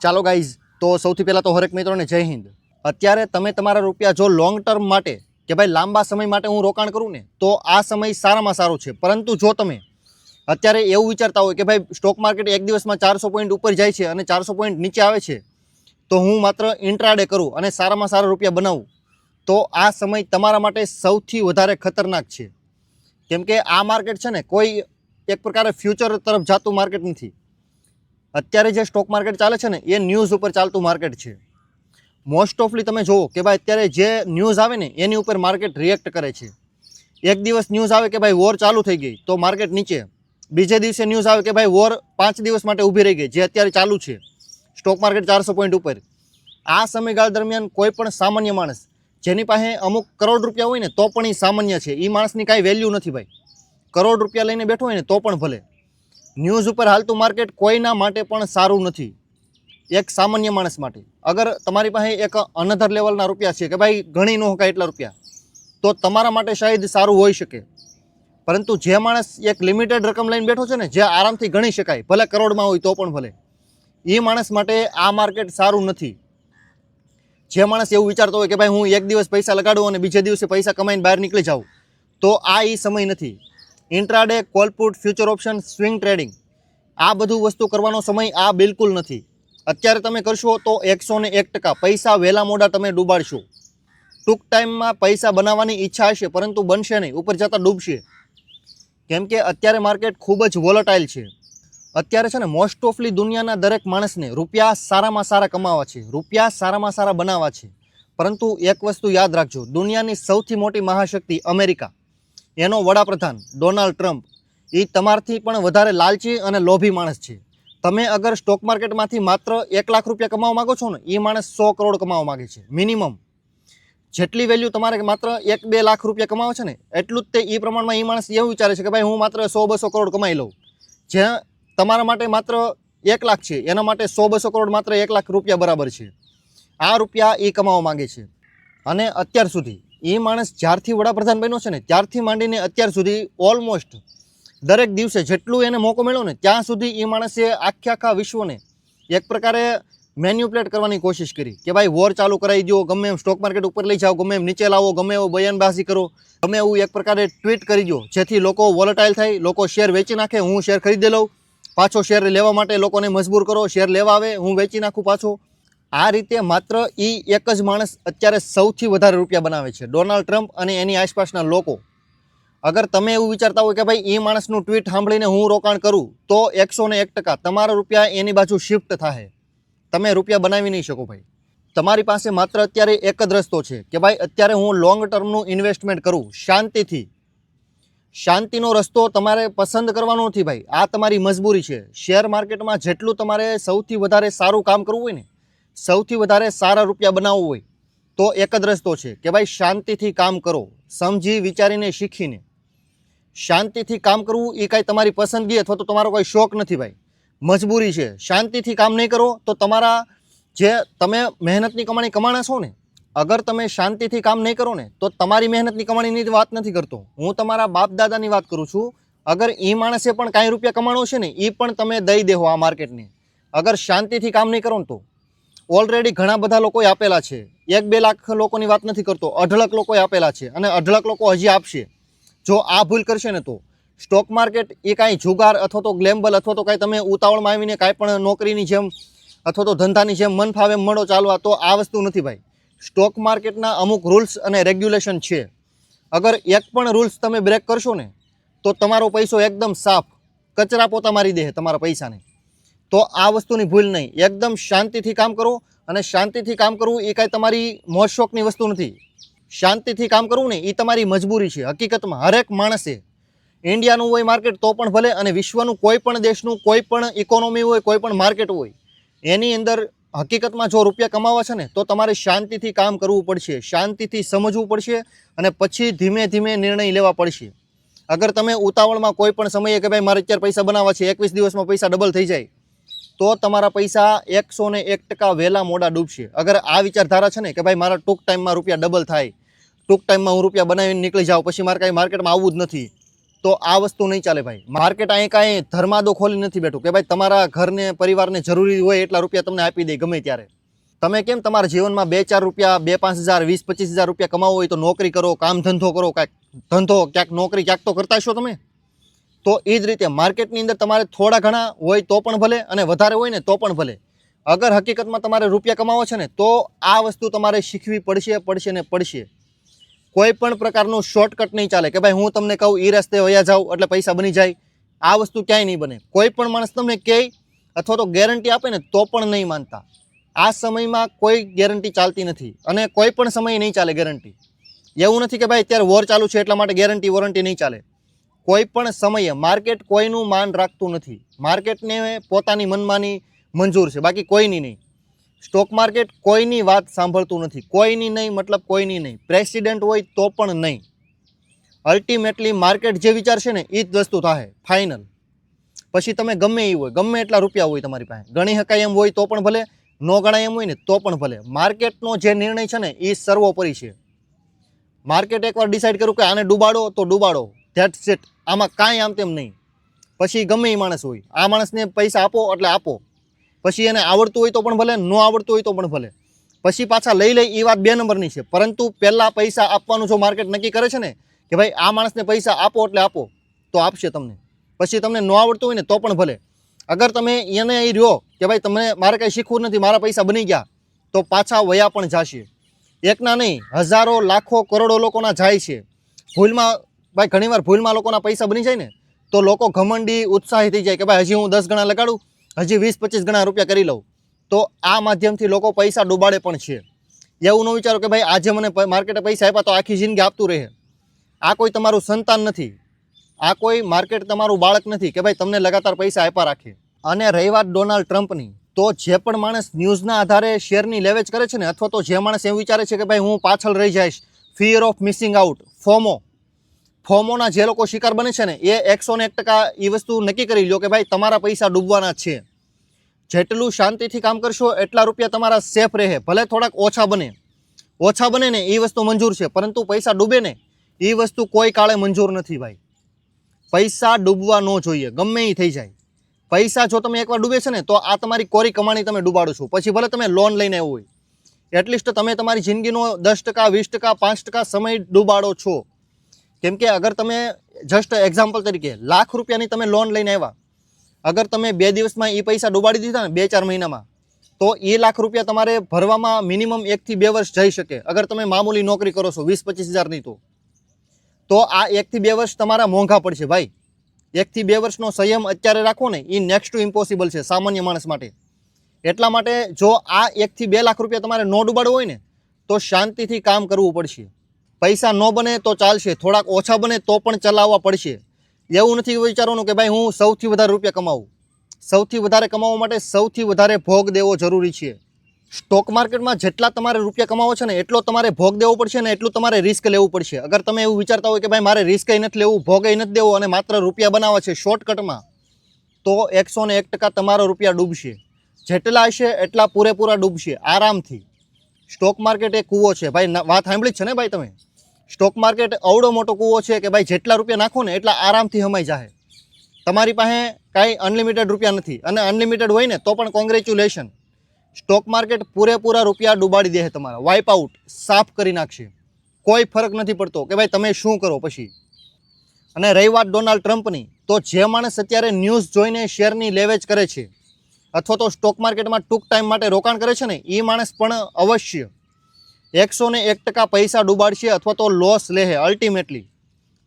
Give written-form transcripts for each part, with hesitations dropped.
ચાલો ગાઈઝ, તો સૌથી પહેલાં તો હરેક મિત્રોને જય હિન્દ. અત્યારે તમે તમારા રૂપિયા જો લોંગ ટર્મ માટે કે ભાઈ લાંબા સમય માટે હું રોકાણ કરું ને તો આ સમય સારામાં સારો છે. પરંતુ જો તમે અત્યારે એવું વિચારતા હોય કે ભાઈ સ્ટોક માર્કેટ એક દિવસમાં 400 પોઈન્ટ ઉપર જાય છે અને 400 પોઈન્ટ નીચે આવે છે, તો હું માત્ર ઇન્ટ્રાડે કરું અને સારામાં સારા રૂપિયા બનાવું, તો આ સમય તમારા માટે સૌથી વધારે ખતરનાક છે. કેમ કે આ માર્કેટ છે ને કોઈ એક પ્રકારે ફ્યુચર તરફ જતું માર્કેટ નથી. અત્યારે જે સ્ટોક માર્કેટ ચાલે છે ને એ ન્યૂઝ ઉપર ચાલતું માર્કેટ છે. મોસ્ટ ઓફલી તમે જુઓ કે ભાઈ અત્યારે જે ન્યૂઝ આવે ને એની ઉપર માર્કેટ રિએક્ટ કરે છે. એક દિવસ ન્યૂઝ આવે કે ભાઈ વોર ચાલુ થઈ ગઈ તો માર્કેટ નીચે, બીજે દિવસે ન્યૂઝ આવે કે ભાઈ વોર 5 દિવસ માટે ઊભી રહી ગઈ, જે અત્યારે ચાલુ છે, સ્ટોક માર્કેટ 400 પોઈન્ટ ઉપર. આ સમયગાળા દરમિયાન કોઈ પણ સામાન્ય માણસ જેની પાસે અમુક કરોડ રૂપિયા હોય ને તો પણ એ સામાન્ય છે, એ માણસની કાંઈ વેલ્યુ નથી ભાઈ. કરોડ રૂપિયા લઈને બેઠો હોય ને તો પણ ભલે. ન્યૂઝ ઉપર હાલતું માર્કેટ કોઈના માટે પણ સારું નથી, એક સામાન્ય માણસ માટે. અગર તમારી પાસે એક અનધર લેવલના રૂપિયા છે કે ભાઈ ગણી ન શકાય એટલા રૂપિયા, તો તમારા માટે શાયદ સારું હોઈ શકે. પરંતુ જે માણસ એક લિમિટેડ રકમ લઈને બેઠો છે ને, જે આરામથી ગણી શકાય, ભલે કરોડમાં હોય તો પણ ભલે, એ માણસ માટે આ માર્કેટ સારું નથી. જે માણસ એવું વિચારતો હોય કે ભાઈ હું એક દિવસ પૈસા લગાડું અને બીજે દિવસે પૈસા કમાઈને બહાર નીકળી જાઉં, તો આ એ સમય નથી. Intraday, call put, future option, swing trading, આ બધું વસ્તુ કરવાનો સમય આ બિલકુલ નથી. અત્યારે તમે કરશો તો 101% પૈસા વહેલા મોડા તમે ડૂબાડશો. ટૂંક ટાઈમમાં પૈસા બનાવવાની ઈચ્છા હશે પરંતુ બનશે નહીં, ઉપર જતાં ડૂબશે. કેમ કે અત્યારે માર્કેટ ખૂબ જ વોલેટાઇલ છે. અત્યારે છે ને મોસ્ટ ઓફલી દુનિયાના દરેક માણસને રૂપિયા સારામાં સારા કમાવા છે, રૂપિયા સારામાં સારા બનાવવા છે. પરંતુ એક વસ્તુ યાદ રાખજો, દુનિયાની સૌથી મોટી મહાશક્તિ અમેરિકા, એનો વડાપ્રધાન ડોનાલ્ડ ટ્રમ્પ, એ તમારથી પણ વધારે લાલચી અને લોભી માણસ છે. તમે અગર સ્ટોક માર્કેટમાંથી માત્ર 1 લાખ રૂપિયા કમાવા માગો છો ને, એ માણસ 100 કરોડ કમાવા માગે છે મિનિમમ. જેટલી વેલ્યુ તમારે માત્ર 1-2 લાખ રૂપિયા કમાવો છે ને, એટલું જ તે એ પ્રમાણમાં એ માણસ એવું વિચારે છે કે ભાઈ હું માત્ર 100-200 કરોડ કમાઈ લઉં. જ્યાં તમારા માટે માત્ર 1 લાખ છે, એના માટે 100-200 કરોડ માત્ર 1 લાખ રૂપિયા બરાબર છે. આ રૂપિયા એ કમાવા માગે છે. અને અત્યાર સુધી એ માણસ જ્યારથી વડાપ્રધાન બન્યો છે ને ત્યારથી માંડીને અત્યાર સુધી ઓલમોસ્ટ દરેક દિવસે જેટલું એને મોકો મળ્યો ને ત્યાં સુધી એ માણસે આખા વિશ્વને એક પ્રકારે મેન્યુપ્લેટ કરવાની કોશિશ કરી કે ભાઈ વોર ચાલુ કરાવી દો, ગમે એમ સ્ટોક માર્કેટ ઉપર લઈ જાઓ, ગમે એમ નીચે લાવો, ગમે એવું બયાનબાજી કરો, ગમે એવું એક પ્રકારે ટ્વીટ કરી દો જેથી લોકો વોલેટાઇલ થાય, લોકો શેર વેચી નાખે, હું શેર ખરીદી લઉં, પાછો શેર લેવા માટે લોકોને મજબૂર કરો, શેર લેવા આવે, હું વેચી નાખું પાછો. આ રીતે માત્ર એ એક જ માણસ અત્યારે સૌથી વધારે રૂપિયા બનાવે છે, ડોનાલ્ડ ટ્રમ્પ અને એની આસપાસના લોકો. અગર તમે એવું વિચારતા હોય કે ભાઈ એ માણસનું ટ્વીટ સાંભળીને હું રોકાણ કરું, તો 101% તમારા રૂપિયા એની બાજુ શિફ્ટ થાય. તમે રૂપિયા બનાવી નહીં શકો ભાઈ. તમારી પાસે માત્ર અત્યારે એક જ રસ્તો છે કે ભાઈ અત્યારે હું લોંગ ટર્મનું ઇન્વેસ્ટમેન્ટ કરું શાંતિથી. શાંતિનો રસ્તો તમારે પસંદ કરવાનો નથી ભાઈ, આ તમારી મજબૂરી છે. શેર માર્કેટમાં જેટલું તમારે સૌથી વધારે સારું કામ કરવું હોય ને, સૌથી વધારે સારા રૂપિયા બનાવવું હોય, તો એક જ રસ્તો છે કે ભાઈ શાંતિથી કામ કરો, સમજી વિચારીને શીખીને. શાંતિથી કામ કરવું એ કાંઈ તમારી પસંદગી અથવા તો તમારો કોઈ શોખ નથી ભાઈ, મજબૂરી છે. શાંતિથી કામ નહીં કરો તો તમારા જે તમે મહેનતની કમાણી કમાણા છો ને, અગર તમે શાંતિથી કામ નહીં કરો ને તો તમારી મહેનતની કમાણીની વાત નથી કરતો, હું તમારા બાપ દાદાની વાત કરું છું. અગર એ માણસે પણ કાંઈ રૂપિયા કમાણો છે ને એ પણ તમે દઈ દેવો આ માર્કેટને, અગર શાંતિથી કામ નહીં કરો ને તો. ઓલરેડી ઘણા બધા લોકોએ આપેલા છે, 1-2 લાખ લોકોની વાત નથી કરતો, અઢળક લોકોએ આપેલા છે અને અઢળક લોકો હજી આપશે જો આ ભૂલ કરશે ને તો. સ્ટોક માર્કેટ એ કાંઈ જુગાર અથવા તો ગ્લેમ્બલ અથવા તો કાંઈ તમે ઉતાવળમાં આવીને કાંઈ પણ નોકરીની જેમ અથવા તો ધંધાની જેમ મન ફાવે મળો ચાલવા, તો આ વસ્તુ નથી ભાઈ. સ્ટોક માર્કેટના અમુક રૂલ્સ અને રેગ્યુલેશન છે. અગર એક પણ રૂલ્સ તમે બ્રેક કરશો ને તો તમારો પૈસો એકદમ સાફ કચરા પોતા મારી દે તમારા પૈસાને. તો આ વસ્તુની ભૂલ નહીં, એકદમ શાંતિથી કામ કરો. અને શાંતિથી કામ કરવું એ કાંઈ તમારી મોજ શોખની વસ્તુ નથી. શાંતિથી કામ કરવું ને એ તમારી મજબૂરી છે. હકીકતમાં હરેક માણસે, ઇન્ડિયાનું હોય માર્કેટ તો પણ ભલે, અને વિશ્વનું કોઈ પણ દેશનું કોઈ પણ ઇકોનોમી હોય, કોઈ પણ માર્કેટ હોય, એની અંદર હકીકતમાં જો રૂપિયા કમાવા છે ને તો તમારે શાંતિથી કામ કરવું પડશે, શાંતિથી સમજવું પડશે અને પછી ધીમે ધીમે નિર્ણય લેવા પડશે. અગર તમે ઉતાવળમાં કોઈ પણ સમયે કે ભાઈ મારે અત્યારે પૈસા બનાવવા છે, 21 દિવસમાં પૈસા ડબલ થઈ જાય, તો તમારા પૈસા 101% વહેલા મોડા ડૂબશે. અગર આ વિચારધારા છે ને કે ભાઈ મારા ટૂંક ટાઈમમાં રૂપિયા ડબલ થાય, ટૂંક ટાઈમમાં હું રૂપિયા બનાવીને નીકળી જાઉં, પછી મારે કાંઈ માર્કેટમાં આવવું જ નથી, તો આ વસ્તુ નહીં ચાલે ભાઈ. માર્કેટ અહીં કાંઈ ધર્માદો ખોલી નથી બેઠું કે ભાઈ તમારા ઘરને પરિવારને જરૂરી હોય એટલા રૂપિયા તમને આપી દે ગમે ત્યારે. તમે કેમ તમારા જીવનમાં 2-4 રૂપિયા 2-5 હજાર 20-25 હજાર રૂપિયા કમાવો હોય તો નોકરી કરો, કામ ધંધો કરો, કાંઈક ધંધો ક્યાંક નોકરી ક્યાંક તો કરતા છો તમે. તો એ જ રીતે માર્કેટની અંદર તમારે થોડા ઘણા હોય તો પણ ભલે અને વધારે હોય ને તો પણ ભલે. અગર હકીકતમાં તમારે રૂપિયા કમાવો છે ને તો આ વસ્તુ તમારે શીખવી પડશે ને પડશે. કોઈ પણ પ્રકારનું શોર્ટકટ નહીં ચાલે કે ભાઈ હું તમને કહું એ રસ્તે વયા જાઉં એટલે પૈસા બની જાય. આ વસ્તુ ક્યાંય નહીં બને. કોઈ પણ માણસ તમને કહે અથવા તો ગેરંટી આપે ને તો પણ નહીં માનતા. આ સમયમાં કોઈ ગેરંટી ચાલતી નથી અને કોઈ પણ સમયે નહીં ચાલે ગેરંટી. એવું નથી કે ભાઈ અત્યારે વોર ચાલુ છે એટલા માટે ગેરંટી વોરંટી નહીં ચાલે. કોઈ પણ સમયે માર્કેટ કોઈનું માન રાખતું નથી. માર્કેટને પોતાની મનમાની મંજૂર છે, બાકી કોઈની નહીં. સ્ટોક માર્કેટ કોઈની વાત સાંભળતું નથી. કોઈની નહીં મતલબ કોઈની નહીં. પ્રેસિડેન્ટ હોય તો પણ નહીં. અલ્ટિમેટલી માર્કેટ જે વિચારશે ને એ જ વસ્તુ થાય ફાઇનલ. પછી તમે ગમે એ હોય, ગમે એટલા રૂપિયા હોય તમારી પાસે, ગણી શકાય એમ હોય તો પણ ભલે, ન ગણાય એમ હોય ને તો પણ ભલે. માર્કેટનો જે નિર્ણય છે ને એ સર્વોપરી છે. માર્કેટ એકવાર ડિસાઇડ કર્યું કે આને ડૂબાડો તો ડૂબાડો, ધેટ્સ ઇટ. આમાં કાંઈ આમ તેમ નહીં. પછી ગમે એ માણસ હોય, આ માણસને પૈસા આપો એટલે આપો. પછી એને આવડતું હોય તો પણ ભલે, ન આવડતું હોય તો પણ ભલે. પછી પાછા લઈ એ વાત 2 નંબરની છે. પરંતુ પહેલાં પૈસા આપવાનું જો માર્કેટ નક્કી કરે છે ને કે ભાઈ આ માણસને પૈસા આપો એટલે આપો તો આપશે તમને. પછી તમને ન આવડતું હોય ને તો પણ ભલે. અગર તમે એને એ રહ્યો કે ભાઈ તમને મારે કંઈ શીખવું નથી, મારા પૈસા બની ગયા, તો પાછા વયા પણ જશે. એકના નહીં, હજારો લાખો કરોડો લોકોના જાય છે. ભૂલમાં ભાઈ ઘણીવાર ભૂલમાં લોકોના પૈસા બની જાય ને તો લોકો ઘમંડી ઉત્સાહી થઈ જાય કે ભાઈ હજી હું 10 ગણા લગાડું, હજી 20-25 ગણા રૂપિયા કરી લઉં. તો આ માધ્યમથી લોકો પૈસા ડૂબાડે પણ છે. એવું ન વિચારો કે ભાઈ આજે મને માર્કેટે પૈસા આપ્યા તો આખી જિંદગી આપતું રહે. આ કોઈ તમારું સંતાન નથી. આ કોઈ માર્કેટ તમારું બાળક નથી કે ભાઈ તમને લગાતાર પૈસા આપ્યા રાખે. અને રહી વાત ડોનાલ્ડ ટ્રમ્પની, તો જે પણ માણસ ન્યૂઝના આધારે શેરની લેવેચ કરે છે ને અથવા તો જે માણસ એવું વિચારે છે કે ભાઈ હું પાછળ રહી જઈશ, ફિયર ઓફ મિસિંગ આઉટ, ફોમોના જે લોકો શિકાર બને છે ને એ 101% એ વસ્તુ નક્કી કરી લો કે ભાઈ તમારા પૈસા ડૂબવાના છે. જેટલું શાંતિથી કામ કરશો એટલા રૂપિયા તમારા સેફ રહે. ભલે થોડાક ઓછા બને ને એ વસ્તુ મંજૂર છે, પરંતુ પૈસા ડૂબે ને એ વસ્તુ કોઈ કાળે મંજૂર નથી ભાઈ. પૈસા ડૂબવા ન જોઈએ, ગમે એ થઈ જાય. પૈસા જો તમે એકવાર ડૂબે છે ને તો આ તમારી કોરી કમાણી તમે ડૂબાડો છો. પછી ભલે તમે લોન લઈને આવ્યો હોય, એટલીસ્ટ તમે તમારી જિંદગીનો 10%, 20%, 5% સમય ડૂબાડો છો. કેમ કે અગર તમે જસ્ટ એક્ઝામ્પલ તરીકે લાખ રૂપિયાની તમે લોન લઈને આવ્યા, અગર તમે 2 દિવસમાં એ પૈસા ડૂબાડી દીધા ને 2-4 મહિનામાં, તો એ લાખ રૂપિયા તમારે ભરવામાં મિનિમમ 1 થી 2 વર્ષ જઈ શકે. અગર તમે મામૂલી નોકરી કરો છો 20-25 હજારની તો આ 1 થી 2 વર્ષ તમારા મોંઘા પડશે ભાઈ. 1 થી 2 વર્ષનો સંયમ અત્યારે રાખવો ને એ નેક્સ્ટ ટુ ઇમ્પોસિબલ છે સામાન્ય માણસ માટે. એટલા માટે જો આ 1 થી 2 લાખ રૂપિયા તમારે નો ડૂબાડવો હોય ને તો શાંતિથી કામ કરવું પડશે. પૈસા ન બને તો ચાલશે, થોડાક ઓછા બને તો પણ ચલાવવા પડશે. એવું નથી વિચારવાનું કે ભાઈ હું સૌથી વધારે રૂપિયા કમાવું. સૌથી વધારે કમાવવા માટે સૌથી વધારે ભોગ દેવો જરૂરી છે. સ્ટોક માર્કેટમાં જેટલા તમારે રૂપિયા કમાવો છે ને એટલો તમારે ભોગ દેવો પડશે ને એટલું તમારે રિસ્ક લેવું પડશે. અગર તમે એવું વિચારતા હોય કે ભાઈ મારે રિસ્ક નથી લેવું, ભોગ નથી દેવો અને માત્ર રૂપિયા બનાવવા છે શોર્ટકટમાં, તો 101% તમારો રૂપિયા ડૂબશે. જેટલા હશે એટલા પૂરેપૂરા ડૂબશે આરામથી. સ્ટોક માર્કેટ એ કૂવો છે ભાઈ. વાત સાંભળી જ છે ને ભાઈ તમે? સ્ટોક માર્કેટ અવડો મોટો કૂવો છે કે ભાઈ જેટલા રૂપિયા નાખો ને એટલા આરામથી હમાઈ જાય. તમારી પાસે કાંઈ અનલિમિટેડ રૂપિયા નથી, અને અનલિમિટેડ હોય ને તો પણ કોંગ્રેચ્યુલેશન. સ્ટોક માર્કેટ પૂરેપૂરા રૂપિયા ડૂબાડી દે છે તમારા, વાઇપ આઉટ, સાફ કરી નાખશે. કોઈ ફરક નથી પડતો કે ભાઈ તમે શું કરો પછી. અને રહી વાત ડોનાલ્ડ ટ્રમ્પની, તો જે માણસ અત્યારે ન્યૂઝ જોઈને શેરની લેવેચ કરે છે અથવા તો સ્ટોક માર્કેટમાં ટૂંક ટાઈમ માટે રોકાણ કરે છે ને એ માણસ પણ અવશ્ય 101% પૈસા ડૂબાડશે અથવા તો લોસ લેહે. અલ્ટિમેટલી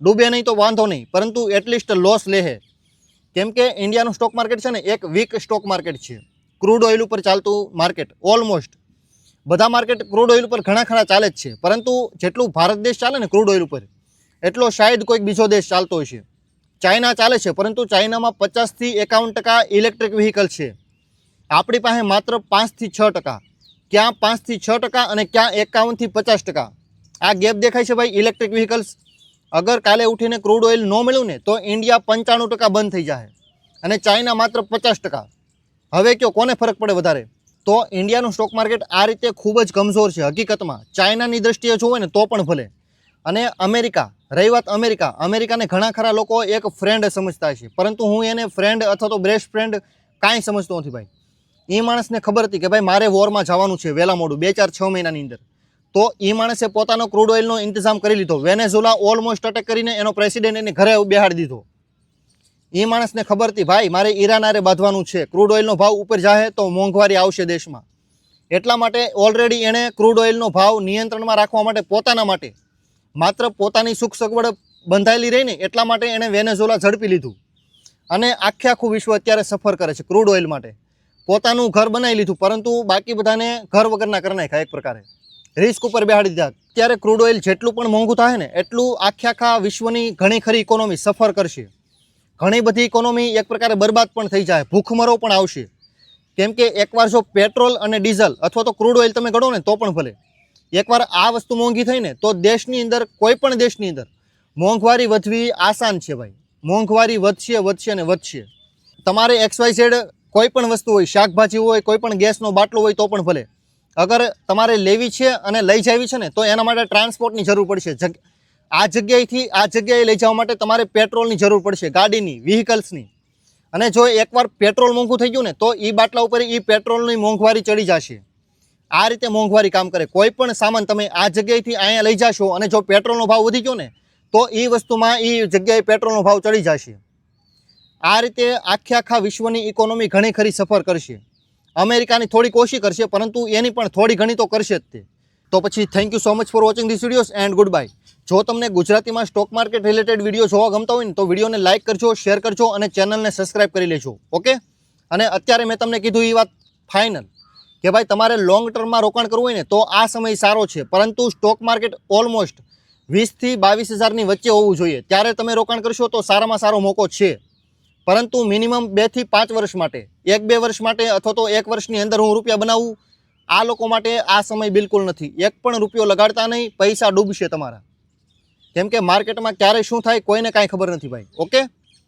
ડૂબે નહીં તો વાંધો નહીં, પરંતુ એટલીસ્ટ લોસ લેહે. કેમ કે ઇન્ડિયાનું સ્ટોક માર્કેટ છે ને એક વીક સ્ટોક માર્કેટ છે. ક્રૂડ ઓઇલ ઉપર ચાલતું માર્કેટ. ઓલમોસ્ટ બધા માર્કેટ ક્રૂડ ઓઇલ ઉપર ઘણા ખરા ચાલે જ છે, પરંતુ જેટલું ભારત દેશ ચાલે ને ક્રૂડ ઓઇલ ઉપર એટલો શાયદ કોઈક બીજો દેશ ચાલતો હશે. ચાઇના ચાલે છે, પરંતુ ચાઇનામાં 50 થી 51% ઇલેક્ટ્રિક વ્હીકલ છે. આપણી પાસે માત્ર 5 થી 6%. ક્યાં 5 થી 6% અને ક્યાં 51 થી 50%. આ ગેપ દેખાય છે ભાઈ ઇલેક્ટ્રિક વ્હીકલ્સ. અગર કાલે ઉઠીને ક્રૂડ ઓઇલ ન મળ્યું ને તો ઇન્ડિયા 95% બંધ થઈ જાય અને ચાઇના માત્ર 50%. હવે કયો કોને ફરક પડે વધારે? તો ઇન્ડિયાનું સ્ટોક માર્કેટ આ રીતે ખૂબ જ કમજોર છે હકીકતમાં. ચાઇનાની દ્રષ્ટિએ જોવે ને તો પણ ભલે, અને અમેરિકા, રહી વાત અમેરિકાને ઘણા ખરા લોકો એક ફ્રેન્ડ સમજતા છે, પરંતુ હું એને ફ્રેન્ડ અથવા તો બેસ્ટ ફ્રેન્ડ કાંઈ સમજતો નથી ભાઈ. એ માણસને ખબર હતી કે ભાઈ મારે વોરમાં જવાનું છે વહેલા મોડું 2-4-6 મહિનાની અંદર, તો એ માણસે પોતાનો ક્રૂડ ઓઇલનો ઇંતજામ કરી લીધો. વેનેઝુલા ઓલમોસ્ટ અટેક કરીને એનો પ્રેસિડેન્ટ એને ઘરે બેહાડી દીધો. એ માણસને ખબર હતી ભાઈ મારે ઈરાન હારે બાંધવાનું છે, ક્રૂડ ઓઇલનો ભાવ ઉપર જાય તો મોંઘવારી આવશે દેશમાં. એટલા માટે ઓલરેડી એણે ક્રૂડ ઓઇલનો ભાવ નિયંત્રણમાં રાખવા માટે પોતાના માટે માત્ર પોતાની સુખ સગવડ બંધાયેલી રહીને એટલા માટે એણે વેનેઝુલા ઝડપી લીધું. અને આખું વિશ્વ અત્યારે સફર કરે છે ક્રૂડ ઓઇલ માટે. પોતાનું ઘર બનાવી લીધું, પરંતુ બાકી બધાને ઘર વગરના કરી નાખ્યા એક પ્રકારે, રિસ્ક ઉપર બેહાડી દીધા. ત્યારે ક્રૂડ ઓઇલ જેટલું પણ મોંઘું થાય ને એટલું આખા વિશ્વની ઘણી ખરી ઇકોનોમી સફર કરશે. ઘણી બધી ઇકોનોમી એક પ્રકારે બરબાદ પણ થઈ જાય, ભૂખમરો પણ આવશે. કેમ કે એકવાર જો પેટ્રોલ અને ડીઝલ અથવા તો ક્રૂડ ઓઇલ તમે ગણો ને તો પણ ભલે, એકવાર આ વસ્તુ મોંઘી થઈ ને તો દેશની અંદર, કોઈ પણ દેશની અંદર મોંઘવારી વધવી આસાન છે ભાઈ. મોંઘવારી વધશે અને વધશે. તમારે XYZ કોઈ પણ વસ્તુ હોય, શાકભાજી હોય, કોઈ પણ ગેસનો બાટલો હોય તો પણ ભલે, અગર તમારે લેવી છે અને લઈ જવી છે ને તો એના માટે ટ્રાન્સપોર્ટની જરૂર પડશે. આ જગ્યાએથી આ જગ્યાએ લઈ જવા માટે તમારે પેટ્રોલની જરૂર પડશે, ગાડીની, વ્હીકલ્સની. અને જો એકવાર પેટ્રોલ મોંઘું થઈ ગયું ને તો એ બાટલા ઉપર એ પેટ્રોલની મોંઘવારી ચડી જશે. આ રીતે મોંઘવારી કામ કરે. કોઈ પણ સામાન તમે આ જગ્યાએથી અહીંયા લઈ જશો અને જો પેટ્રોલનો ભાવ વધી ગયો ને તો એ વસ્તુમાં એ જગ્યાએ પેટ્રોલનો ભાવ ચડી જશે. આ રીતે આખા વિશ્વની ઇકોનોમી ઘણી ખરી સફર કરશે. અમેરિકાની થોડીક ઓછી કરશે, પરંતુ એની પણ થોડી ઘણી તો કરશે જ તે. તો પછી thank you so much for watching this videos and good bye. જો તમને ગુજરાતીમાં સ્ટોક માર્કેટ રિલેટેડ વિડીયો જોવા ગમતા હોય ને તો વિડીયોને લાઇક કરજો, શેર કરજો અને ચેનલને સબસ્ક્રાઇબ કરી લેજો. ઓકે. અને અત્યારે મેં તમને કીધું એ વાત ફાઇનલ કે ભાઈ તમારે લોંગ ટર્મમાં રોકાણ કરવું હોય ને તો આ સમય સારો છે, પરંતુ સ્ટોક માર્કેટ ઓલમોસ્ટ 20 થી 22 હજારની વચ્ચે હોવું જોઈએ. ત્યારે તમે રોકાણ કરશો તો સારામાં સારો મોકો છે. પરંતુ મિનિમમ 2 થી 5 વર્ષ માટે, 1-2 વર્ષ માટે અથવા તો 1 વર્ષની અંદર હું રૂપિયા બનાવું, આ લોકો માટે આ સમય બિલકુલ નથી. 1 પણ રૂપિયો લગાડતા નહીં, પૈસા ડૂબશે તમારા. કેમ કે માર્કેટમાં ક્યારે શું થાય કોઈને કાંઈ ખબર નથી ભાઈ. ઓકે.